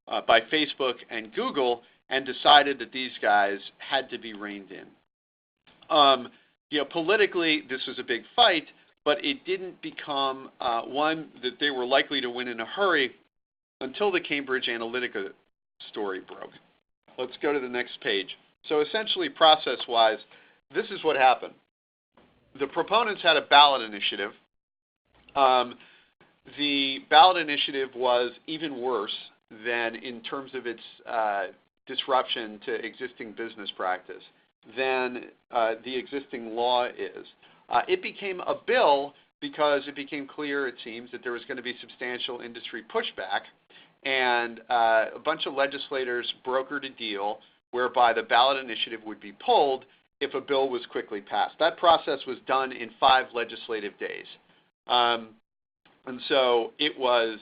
by Facebook and Google and decided that these guys had to be reined in. Politically, this was a big fight, but it didn't become one that they were likely to win in a hurry until the Cambridge Analytica story broke. Let's go to the next page. So essentially, process-wise, this is what happened. The proponents had a ballot initiative. The ballot initiative was even worse than, in terms of its disruption to existing business practice, than the existing law is. It became a bill because it became clear, it seems, that there was going to be substantial industry pushback, and a bunch of legislators brokered a deal whereby the ballot initiative would be pulled if a bill was quickly passed. That process was done in 5 legislative days. And so it was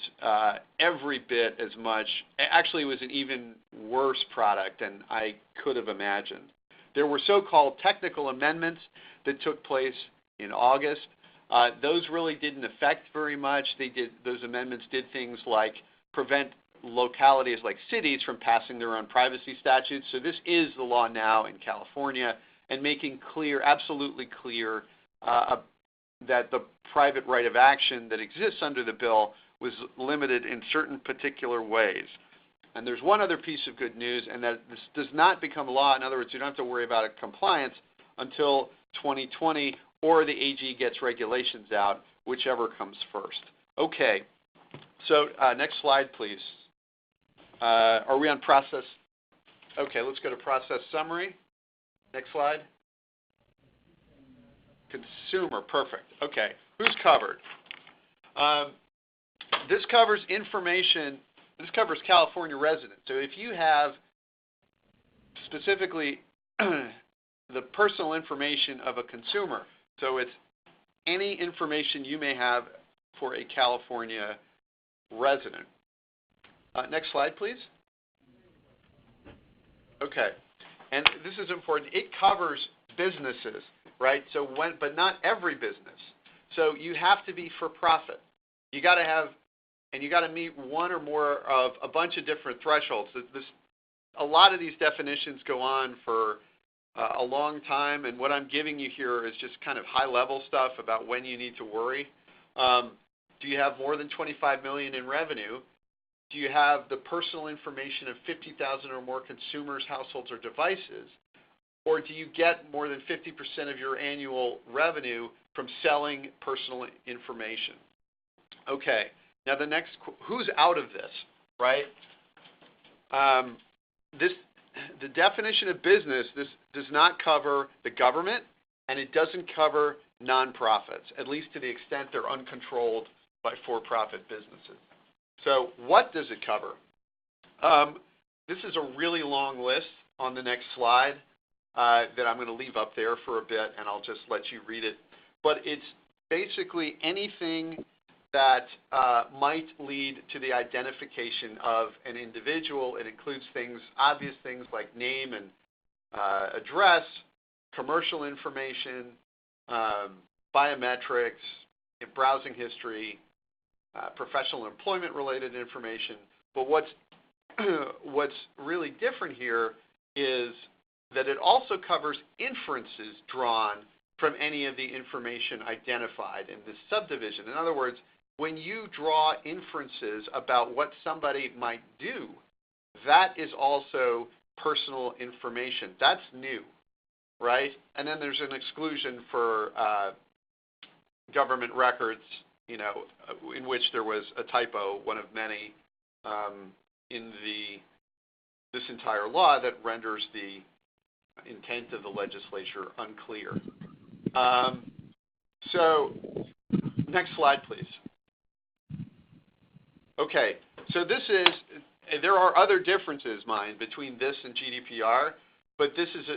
every bit as much, actually it was an even worse product than I could have imagined. There were so-called technical amendments that took place in August. Those really didn't affect very much. Those amendments did things like prevent localities like cities from passing their own privacy statutes. So this is the law now in California, and making clear, absolutely clear, that the private right of action that exists under the bill was limited in certain particular ways. And there's one other piece of good news, and that this does not become law. In other words, you don't have to worry about compliance until 2020, or the AG gets regulations out, whichever comes first. Okay, so next slide, please. Are we on process? Okay, let's go to process summary. Next slide. Consumer, perfect. Okay, who's covered? This covers information. This covers California residents. So if you have specifically the personal information of a consumer, so it's any information you may have for a California resident. Next slide, please. Okay, and this is important. It covers businesses, right? So but not every business. So you have to be for profit. You got to have, and you got to meet one or more of a bunch of different thresholds. A lot of these definitions go on for a long time, and what I'm giving you here is just kind of high-level stuff about when you need to worry. Do you have more than 25 million in revenue? Do you have the personal information of 50,000 or more consumers, households, or devices? Or do you get more than 50% of your annual revenue from selling personal information? Okay, now the next, who's out of this, right? The definition of business, this does not cover the government, and it doesn't cover nonprofits, at least to the extent they're uncontrolled by for-profit businesses. So what does it cover? This is a really long list on the next slide that I'm going to leave up there for a bit, and I'll just let you read it. But it's basically anything that might lead to the identification of an individual. It includes things, obvious things like name and address, commercial information, biometrics, browsing history, professional employment-related information. But what's really different here is that it also covers inferences drawn from any of the information identified in this subdivision. In other words, when you draw inferences about what somebody might do, that is also personal information. That's new, right? And then there's an exclusion for government records, in which there was a typo, one of many, in this entire law that renders the intent of the legislature unclear. So next slide, please. Okay, so there are other differences, mind, between this and GDPR, but this is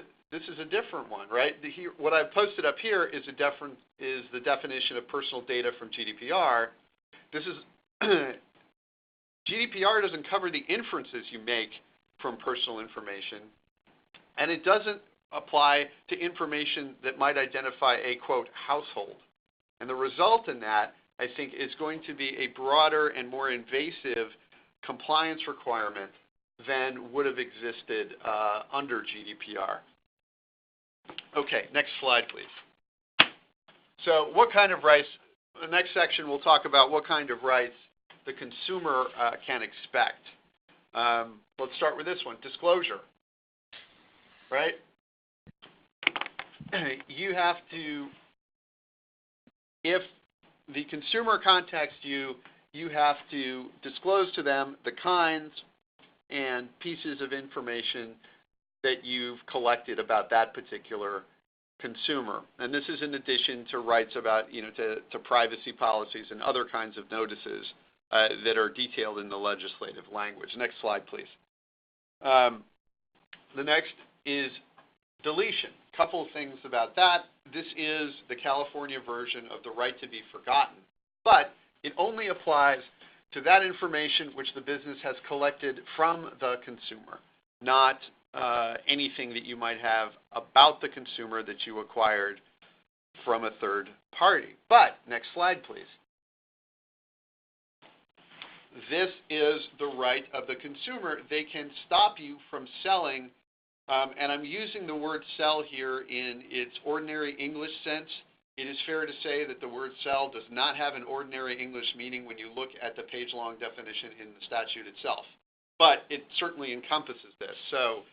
a different one, right? What I've posted up here is the definition of personal data from GDPR. GDPR doesn't cover the inferences you make from personal information, and it doesn't apply to information that might identify a, quote, household. And the result in that, I think, is going to be a broader and more invasive compliance requirement than would have existed under GDPR. Okay, next slide, please. So what kind of rights, the next section we'll talk about what kind of rights the consumer can expect. Let's start with this one, disclosure, right? You have to, if the consumer contacts you, you have to disclose to them the kinds and pieces of information that you've collected about that particular consumer. And this is in addition to rights about, to privacy policies and other kinds of notices that are detailed in the legislative language. Next slide, please. The next is deletion. Couple of things about that. This is the California version of the right to be forgotten, but it only applies to that information which the business has collected from the consumer, not anything that you might have about the consumer that you acquired from a third party. But next slide, please. This is the right of the consumer. They can stop you from selling, and I'm using the word sell here in its ordinary English sense. It is fair to say that the word sell does not have an ordinary English meaning when you look at the page-long definition in the statute itself, but it certainly encompasses this. So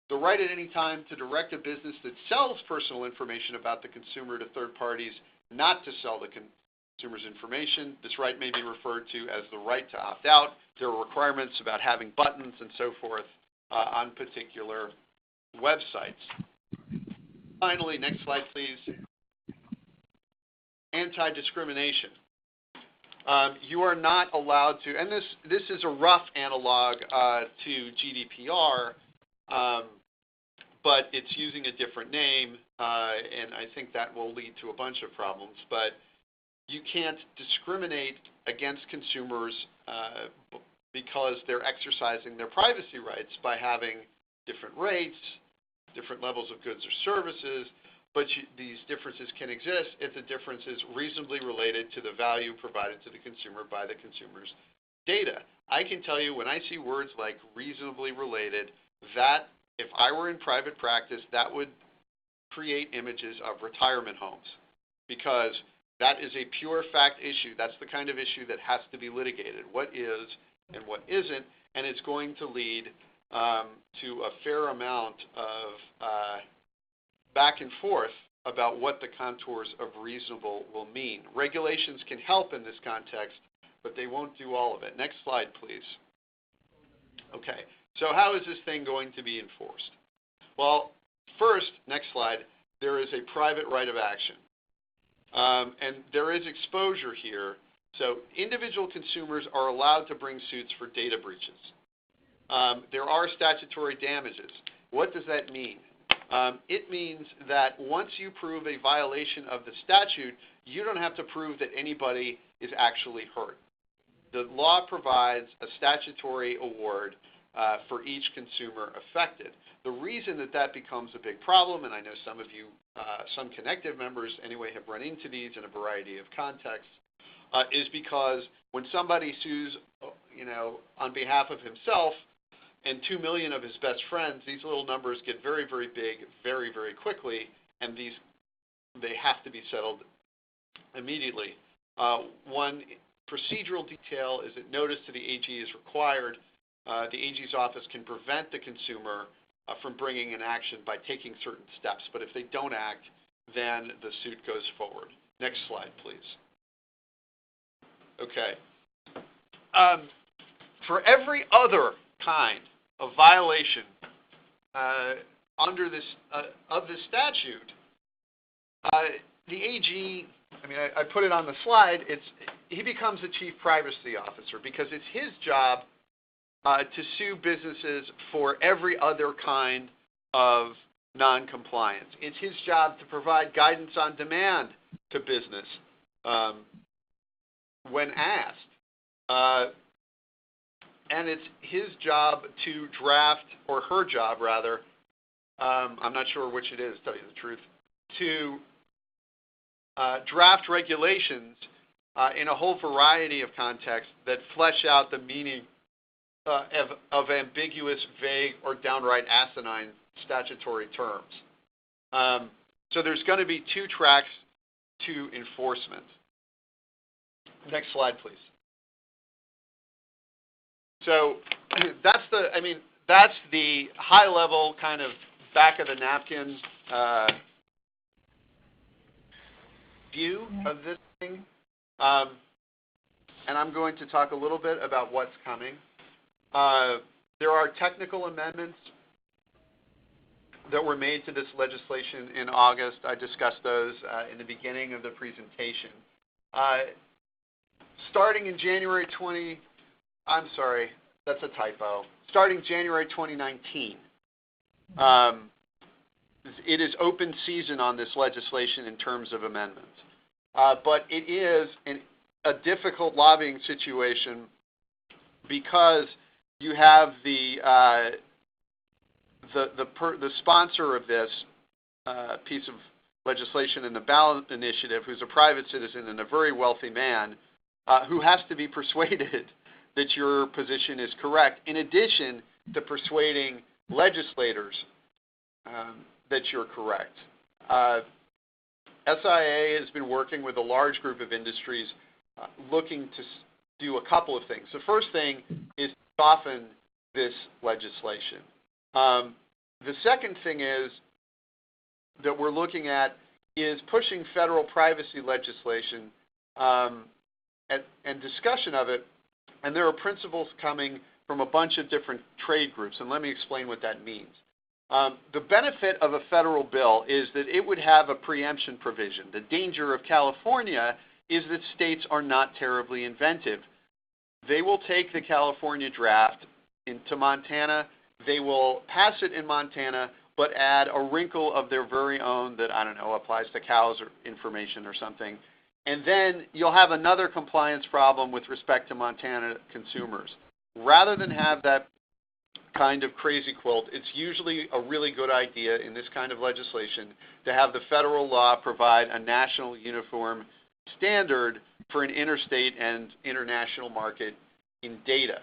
the right at any time to direct a business that sells personal information about the consumer to third parties not to sell the consumer's information. This right may be referred to as the right to opt out. There are requirements about having buttons and so forth on particular websites. Finally, next slide, please. Anti-discrimination. You are not allowed to, and this is a rough analog to GDPR, but it's using a different name, and I think that will lead to a bunch of problems. But you can't discriminate against consumers because they're exercising their privacy rights by having different rates, different levels of goods or services, but these differences can exist if the difference is reasonably related to the value provided to the consumer by the consumer's data. I can tell you when I see words like reasonably related, that if I were in private practice, that would create images of retirement homes, because That is a pure fact issue. That's the kind of issue that has to be litigated. What is and what isn't, and it's going to lead to a fair amount of back and forth about what the contours of reasonable will mean. Regulations can help in this context, but they won't do all of it. Next slide, please. Okay, so how is this thing going to be enforced? Well, first, next slide, there is a private right of action. And there is exposure here. So individual consumers are allowed to bring suits for data breaches. There are statutory damages. What does that mean? It means that once you prove a violation of the statute, you don't have to prove that anybody is actually hurt. The law provides a statutory award for each consumer affected. The reason that that becomes a big problem, and I know some of you, some Connectiv members anyway, have run into these in a variety of contexts, is because when somebody sues, on behalf of himself and 2 million of his best friends, these little numbers get very, very big very, very quickly, and they have to be settled immediately. One procedural detail is that notice to the AG is required. The AG's office can prevent the consumer from bringing an action by taking certain steps, but if they don't act, then the suit goes forward. Next slide, please. Okay. For every other kind of violation under this of this statute, the AG, I put it on the slide, he becomes the chief privacy officer because it's his job to sue businesses for every other kind of non-compliance. It's his job to provide guidance on demand to business when asked. And it's his job to draft, or her job rather, I'm not sure which it is, to tell you the truth, to draft regulations in a whole variety of contexts that flesh out the meaning of ambiguous, vague, or downright asinine statutory terms. So there's going to be two tracks to enforcement. Next slide, please. So that's the high-level kind of back of the napkin view of this thing. And I'm going to talk a little bit about what's coming. There are technical amendments that were made to this legislation in August. I discussed those in the beginning of the presentation. Starting in January that's a typo. Starting January 2019, it is open season on this legislation in terms of amendments. But it is a difficult lobbying situation because you have the sponsor of this piece of legislation in the ballot initiative, who's a private citizen and a very wealthy man, who has to be persuaded that your position is correct, in addition to persuading legislators that you're correct. SIA has been working with a large group of industries looking to do a couple of things. The first thing is to soften this legislation. The second thing is that we're looking at is pushing federal privacy legislation and discussion of it, and there are principles coming from a bunch of different trade groups, and let me explain what that means. The benefit of a federal bill is that it would have a preemption provision. The danger of California is that states are not terribly inventive. They will take the California draft into Montana, they will pass it in Montana, but add a wrinkle of their very own that, I don't know, applies to cows or information or something. And then you'll have another compliance problem with respect to Montana consumers. Rather than have that kind of crazy quilt, it's usually a really good idea in this kind of legislation to have the federal law provide a national uniform standard for an interstate and international market in data.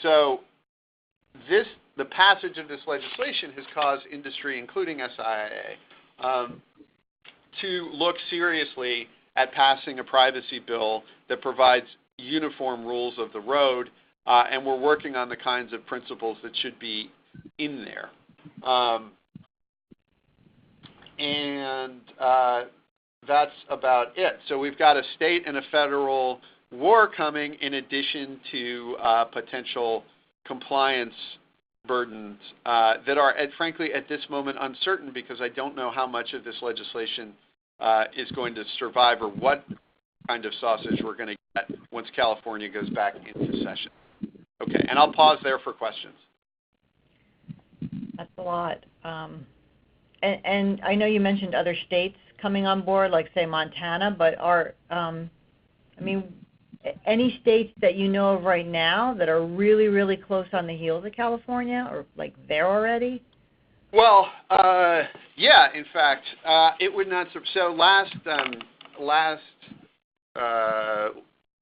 So the passage of this legislation has caused industry, including SIA, to look seriously at passing a privacy bill that provides uniform rules of the road, and we're working on the kinds of principles that should be in there. That's about it. So we've got a state and a federal war coming in addition to potential compliance burdens that are, frankly, at this moment uncertain, because I don't know how much of this legislation is going to survive or what kind of sausage we're going to get once California goes back into session. Okay, and I'll pause there for questions. That's a lot. And I know you mentioned other states coming on board, like, say, Montana, but any states that you know of right now that are really, really close on the heels of California, or like there already? Well, yeah, in fact, it would not. So last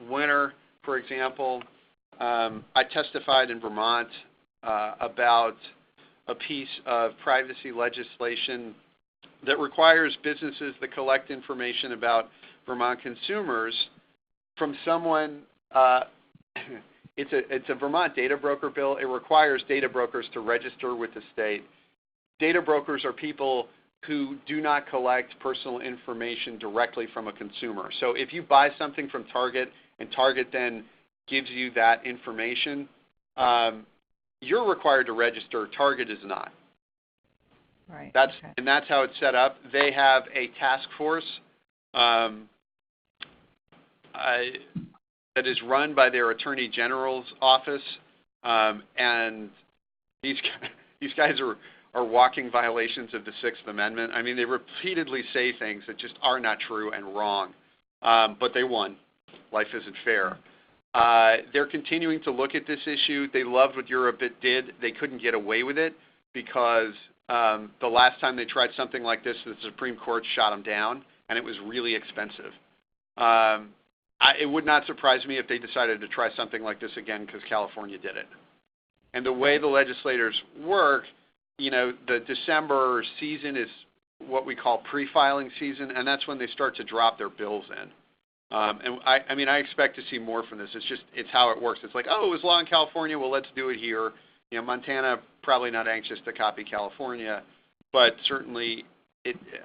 winter, for example, I testified in Vermont about a piece of privacy legislation that requires businesses that collect information about Vermont consumers from someone. It's a Vermont data broker bill. It requires data brokers to register with the state. Data brokers are people who do not collect personal information directly from a consumer. So if you buy something from Target and Target then gives you that information, you're required to register. Target is not. Right. And that's how it's set up. They have a task force that is run by their Attorney General's office, and these guys are walking violations of the Sixth Amendment. I mean, they repeatedly say things that just are not true and wrong, but they won. Life isn't fair. They're continuing to look at this issue. They loved what Europe did. They couldn't get away with it because the last time they tried something like this, the Supreme Court shot them down, and it was really expensive. It would not surprise me if they decided to try something like this again because California did it. And the way the legislators work, the December season is what we call pre-filing season, and that's when they start to drop their bills in. And I expect to see more from this. It's how it works. It's like, oh, it was law in California, well, let's do it here. Montana, probably not anxious to copy California, but certainly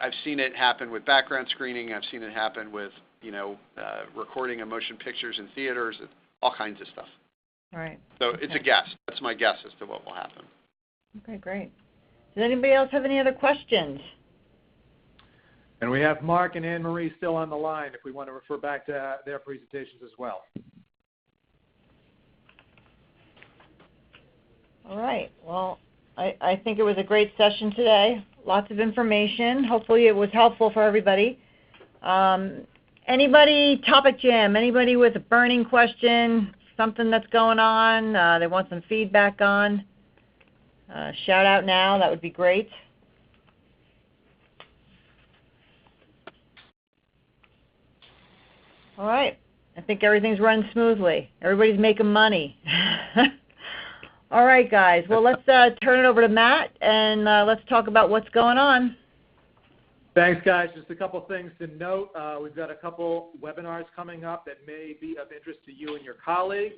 I've seen it happen with background screening. I've seen it happen with, recording of motion pictures in theaters, all kinds of stuff. Right. So it's a guess. That's my guess as to what will happen. Okay, great. Does anybody else have any other questions? And we have Mark and Anne-Marie still on the line if we want to refer back to their presentations as well. All right. Well, I think it was a great session today. Lots of information. Hopefully it was helpful for everybody. Anybody, topic jam, anybody with a burning question, something that's going on, they want some feedback on, shout out now. That would be great. All right. I think everything's running smoothly. Everybody's making money. All right, guys. Well, let's turn it over to Matt, and let's talk about what's going on. Thanks, guys. Just a couple things to note. We've got a couple webinars coming up that may be of interest to you and your colleagues.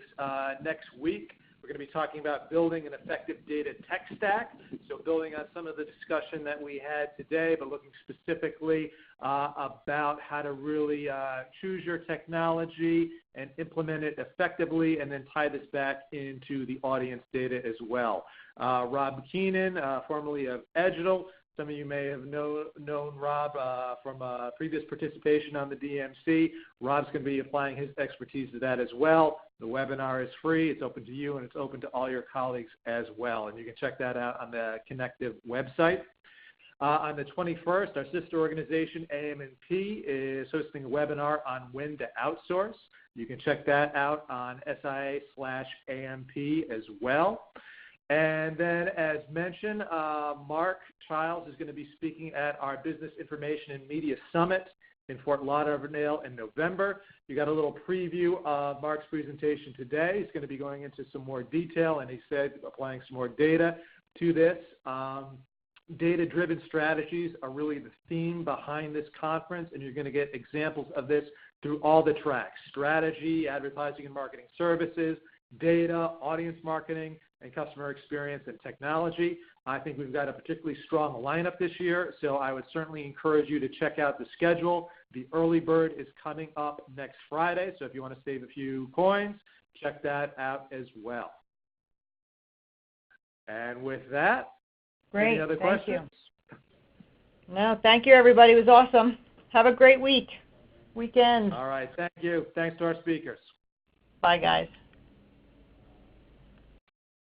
Next week, we're going to be talking about building an effective data tech stack. So building on some of the discussion that we had today, but looking specifically about how to really choose your technology and implement it effectively, and then tie this back into the audience data as well. Rob Keenan, formerly of Egital. Some of you may have known Rob from previous participation on the DMC. Rob's going to be applying his expertise to that as well. The webinar is free. It's open to you, and it's open to all your colleagues as well. And you can check that out on the Connectiv website. On the 21st, our sister organization, AM&P, is hosting a webinar on when to outsource. You can check that out on SIA/AMP as well. And then, as mentioned, Mark Childs is going to be speaking at our Business Information and Media Summit in Fort Lauderdale in November. You got a little preview of Mark's presentation today. He's going to be going into some more detail, and he said applying some more data to this. Data-driven strategies are really the theme behind this conference, and you're going to get examples of this through all the tracks: strategy, advertising and marketing services, data, audience marketing, and customer experience and technology. I think we've got a particularly strong lineup this year, so I would certainly encourage you to check out the schedule. The early bird is coming up next Friday, so if you want to save a few coins, check that out as well. And with that, great. any other Thank questions? You. No, thank you, everybody. It was awesome. Have a great weekend. All right, thank you. Thanks to our speakers. Bye, guys.